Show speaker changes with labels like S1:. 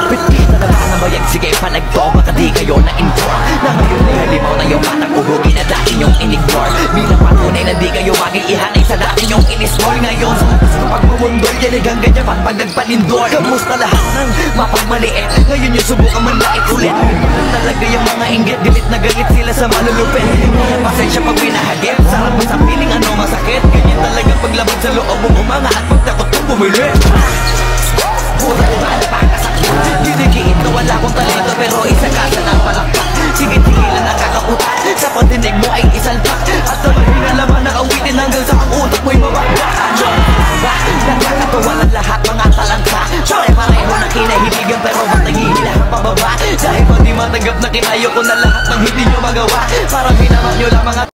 S1: Pitpita na ba ng bayag? Sige, panagto, baka di kayo na-inform na ngayon ay halimaw na yung batang uhugin na dati nyong in-ignore. Bilang patunay na di kayo maging ihanay sa dati nyong in-small. Ngayon sa atas ko pagmumundol, yan ay hanggang dyan pag nagpanindor. Kamusta lahat ng mapagmaliit? Ngayon yung subukan manlait ulit. Talaga yung mga inggit, galit na galit sila sa malulupit. Pasensya pag winahagip, sarap mo sa piling ano masakit. Ganyan talaga paglabag sa loob mo bumanga at pagtakot mo bumili. Pura ba na pagkasakit? Dinigiit na wala kong talento pero isa ka sa napalakpak. Sige-tigilan na kakautak, sa pandinig mo ay isalpak. At sa mahina laman na awitin hanggang sa ang utak mo'y mabagdak. Nagkakatawa ng lahat mga talangka. Pare-pareho na kinahibigan pero ba't naghihila ka pababa? Dahil pa di matanggap na kinayo ko na lahat ng hindi nyo magawa. Parang hinaman nyo lang mga